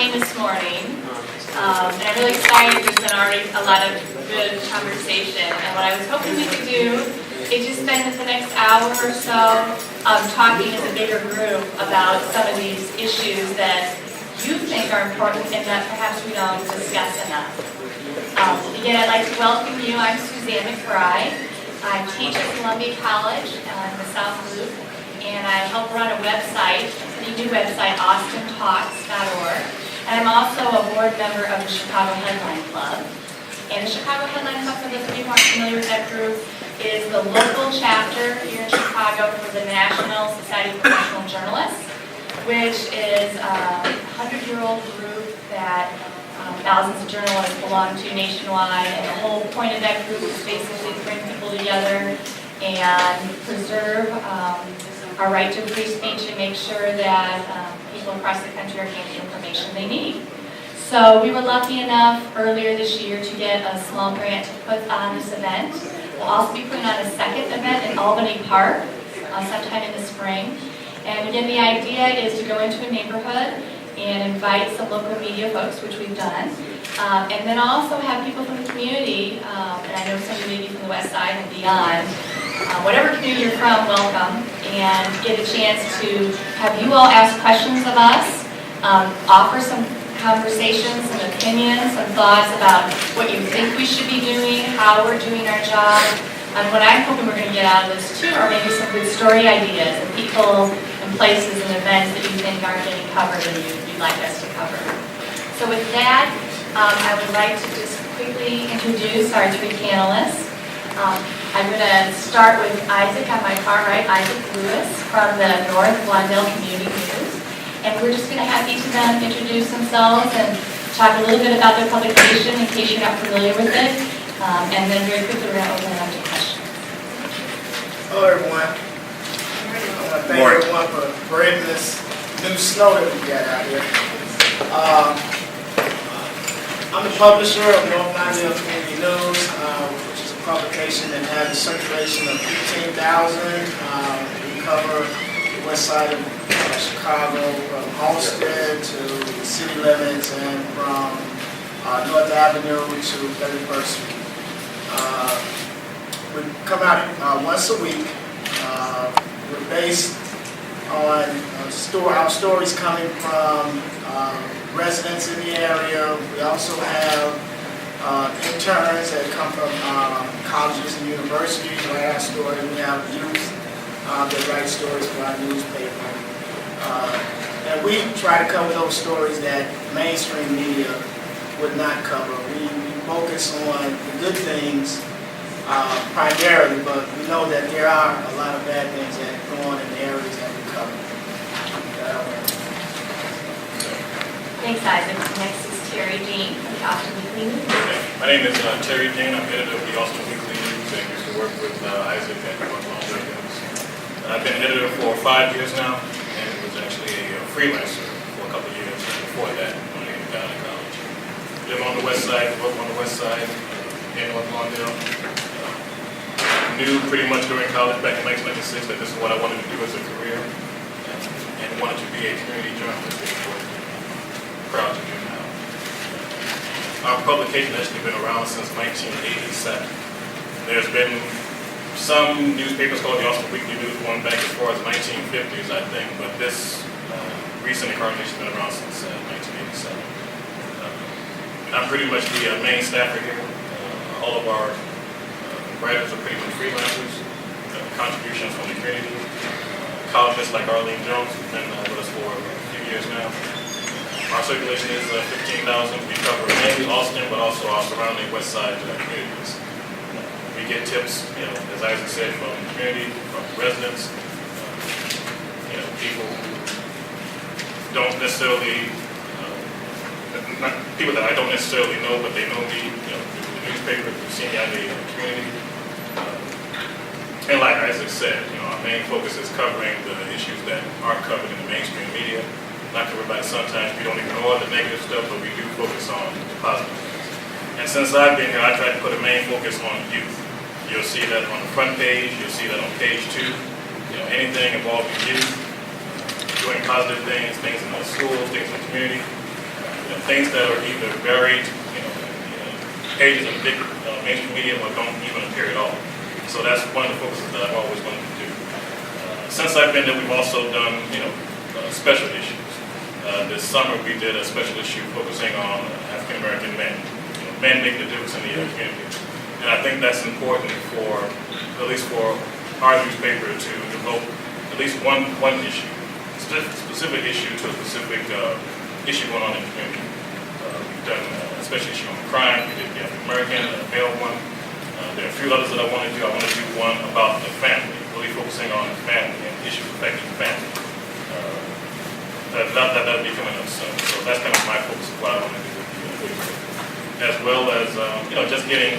coming this morning. And I'm really excited. There's been already a lot of good conversation. And what I was hoping we could do is just spend the next hour or so talking as a bigger group about some of these issues that you think are important and that perhaps we don't discuss enough. Again, I'd like to welcome you. I'm Suzanne McBride. I teach at Columbia College in the South Loop, and I help run a website, a new website, austintalks.org. And I'm also a board member of the Chicago Headline Club. And the Chicago Headline Club, for those of you who aren't familiar with that group, is the local chapter here in Chicago for the National Society of Professional Journalists, which is a 100-year-old group that thousands of journalists belong to nationwide, and the whole point of that group is basically to bring people together and preserve our right to free speech and make sure that people across the country are getting the information they need. So we were lucky enough earlier this year to get a small grant to put on this event. We'll also be putting on a second event in Albany Park sometime in the spring. And again, the idea is to go into a neighborhood and invite some local media folks, which we've done, and then also have people from the community, and I know some of you may be from the West Side and beyond, whatever community you're from, welcome, and get a chance to have you all ask questions of us, offer some conversations, some opinions, some thoughts about what you think we should be doing, how we're doing our job. And what I'm hoping we're going to get out of this too are maybe some good story ideas and people and places and events that you think aren't getting covered and you'd like us to cover. So with that, I would like to just quickly introduce our three panelists. I'm going to start with Isaac on my far right, Isaac Lewis from the North Lawndale Community News. And we're just going to have each of them introduce themselves and talk a little bit about their publication in case you're not familiar with it. And then very quickly we're going to open it up to questions. Hello everyone. I want to thank everyone for braving this new snow that we got out here. I'm the publisher of North Lawndale Community News, which is a publication that has a circulation of 15,000. We cover the west side of Chicago, from Homestead to the city limits, and from North Avenue to 31st Street. We come out once a week. We're based on our stories coming from residents in the area. We also have interns that come from colleges and universities write our stories. We have youth that write stories for our newspaper. And we try to cover those stories that mainstream media would not cover. We focus on the good things primarily, but we know that there are a lot of bad things that go on in the areas that we cover. Thanks, Isaac. Next is Terry Dean from the Austin Weekly News. My name is Terry Dean. I'm editor of the Austin Weekly News and used to work with Isaac at North Lawndale News. I've been editor for 5 years now and was actually a freelancer for a couple of years before that when I got out of college. Live on the west side, work on the west side in North Lawndale. Knew pretty much during college back in 1996 that this is what I wanted to do as a career and wanted to be a community journalist, which I'm proud to do now. Our publication has actually been around since 1987. There's been some newspapers called the Austin Weekly News going back as far as 1950s, I think, but this recent incarnation has been around since 1987. I'm pretty much the main staffer here. All of our writers are pretty much freelancers, contributions from the community. Columnists like Arlene Jones, who's been with us for a few years now. Our circulation is 15,000. We cover mainly Austin, but also our surrounding west side communities. We get tips, as Isaac said, from the community, from residents, people who don't necessarily, not people that I don't necessarily know, but they know me, the newspaper, who've seen me out in the community. And like Isaac said, our main focus is covering the issues that aren't covered in the mainstream media. Not covered by sometimes we don't ignore the negative stuff, but we do focus on the positive things. And since I've been here, I try to put a main focus on youth. You'll see that on the front page, you'll see that on page 2. Anything involving youth, doing positive things in the schools, things in the community. things that are either buried, in pages of big mainstream media or don't even appear at all. So that's one of the focuses that I've always wanted to do. Since I've been there, we've also done, special issues. This summer, we did a special issue focusing on African American men, men making a difference in the community. And I think that's important for, at least for our newspaper, to devote at least one issue, specific issue to a specific issue going on in the community. We've done a special issue on crime. We did the African American, a male one. There are a few others that I want to do. I want to do one about the family, really focusing on the family and issues affecting the family. That'll be coming up soon. So that's kind of my focus of what I want to do with the as well as just getting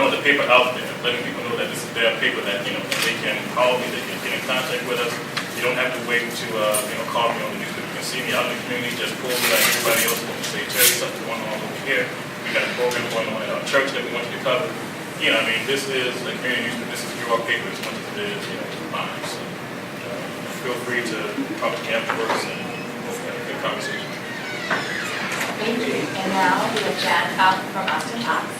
the paper out there, letting people know that this is their paper, that they can call me, they can get in contact with us. You don't have to wait to call me on the newspaper. You can see me out in the community, just pull me like everybody else when you say, Terry, something going on over here. We got a program going on at our church that we want you to cover. This is a community newspaper. This is your paper as much as it is, mine. So feel free to talk to me afterwards and we'll have a good conversation. Thank you. And now we have Jan Fountain from Austin Talks.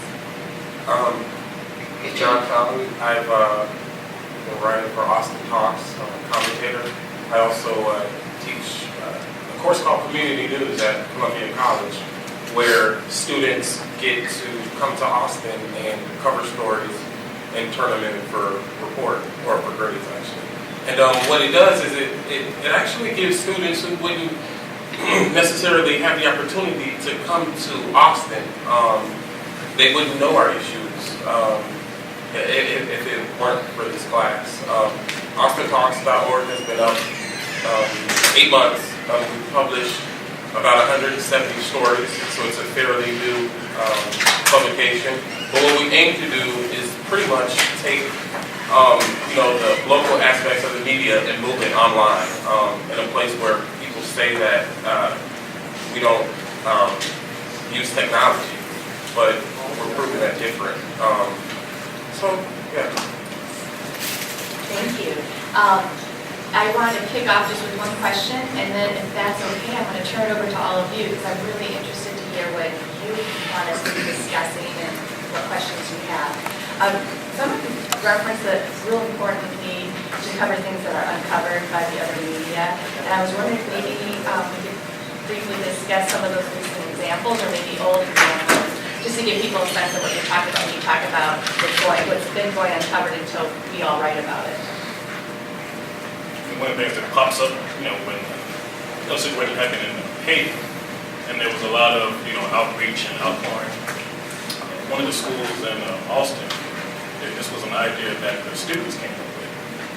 John Fountain. I've been writing for Austin Talks, I'm a commentator. I also teach a course called Community News at Columbia College, where students get to come to Austin and cover stories and turn them in for report, or for grades actually. And what it does is it actually gives students who wouldn't necessarily have the opportunity to come to Austin. They wouldn't know our issues if it weren't for this class. AustinTalks.org has been up 8 months. We've published about 170 stories, so it's a fairly new publication. But what we aim to do is pretty much take the local aspects of the media and move it online in a place where people say that we don't use technology, but we're proving that different. Yeah. Thank you. I wanted to kick off just with one question, and then if that's okay, I'm going to turn it over to all of you, because I'm really interested to hear what you want us to be discussing and what questions you have. Someone referenced that it's real important to me to cover things that are uncovered by the other media, and I was wondering if maybe we could briefly discuss some of those recent examples, or maybe old examples, just to give people a sense of what you're talking about when you talk about what's been going uncovered until we all write about it. One of the things that pops up, when a situation happened in Haiti, and there was a lot of, outreach and outpouring. One of the schools in Austin, this was an idea that the students came up with,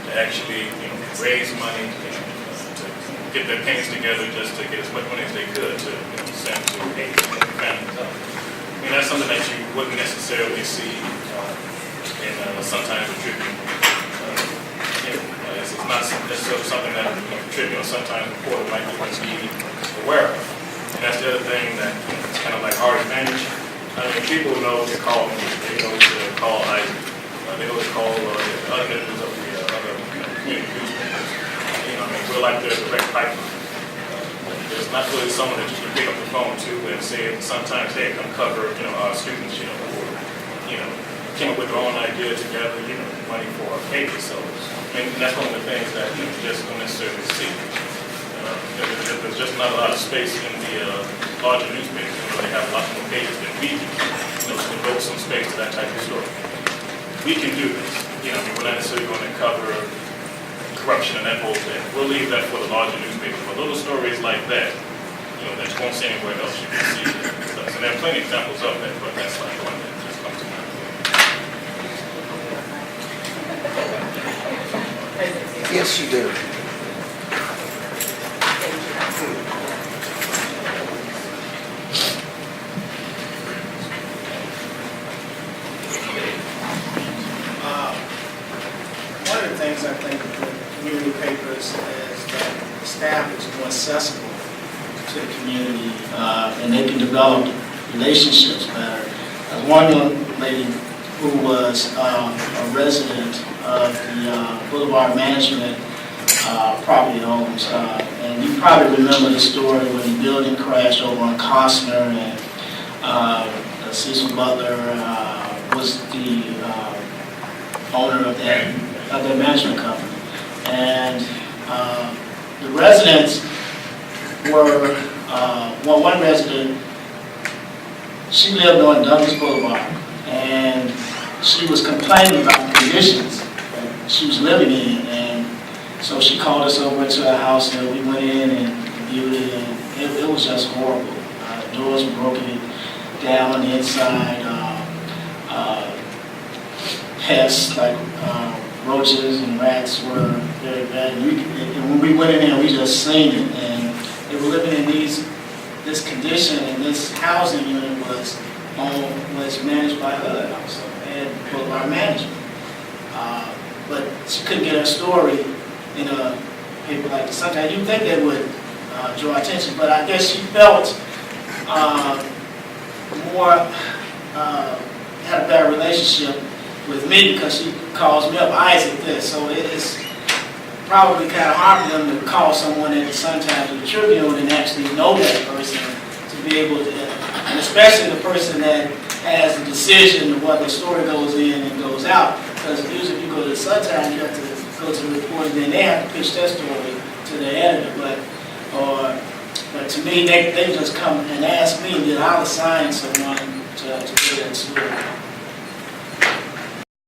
to actually, raise money, to get their pennies together just to get as much money as they could to send to Haiti families. That's something that you wouldn't necessarily see in sometimes a Tribune. It's not necessarily something that the Tribune or sometimes the reporter might even be aware of. And that's the other thing that it's kind of like our advantage. People know to call me, they know to call Isaac, they know to call the other editors of the other community newspapers. We're like the direct pipeline. There's not really someone that you can pick up the phone to and say sometimes they come cover, our students, who came up with their own idea together, money for a paper. So, and that's one of the things that you just don't necessarily see. There's just not a lot of space in the larger newspapers. They have a lot more pages than we do, to devote some space to that type of story. We can do this. We're not necessarily going to cover corruption and that whole thing. We'll leave that for the larger newspapers. But little stories like that, that you won't see anywhere else, you can see it. And there are plenty of examples of that, but that's like one that just comes to mind. Yes, you do. One of the things I think with community papers is that the staff is more accessible to the community, and they can develop relationships better. One young lady who was a resident of the Boulevard Management property homes, And you probably remember the story when the building crashed over on Costner, and Cecil Butler was the owner of that management company. And the residents were, well, one resident, she lived on Douglas Boulevard, and she was complaining about the conditions that she was living in, and so she called us over to her house, and we went in and viewed it, and it was just horrible. The doors were broken down on the inside, pests like roaches and rats were very bad. And when we went in there, we just seen it, and they were living in this condition, and this housing unit was managed by HUD also, and Boulevard Management. But she couldn't get her story in a paper like this. Sometimes you think they would draw attention, but I guess she felt had a better relationship with me because she calls me up, Isaac this. So it's probably kind of hard for them to call someone at the Sun-Times or the Tribune and actually know that person, to be able to, and especially the person that has the decision of what the story goes in and goes out. Because usually if you go to the Sun-Times, you have to go to the reporter, and then they have to pitch their story to the editor. But to me, they just come and ask me, and then I'll assign someone to do that story.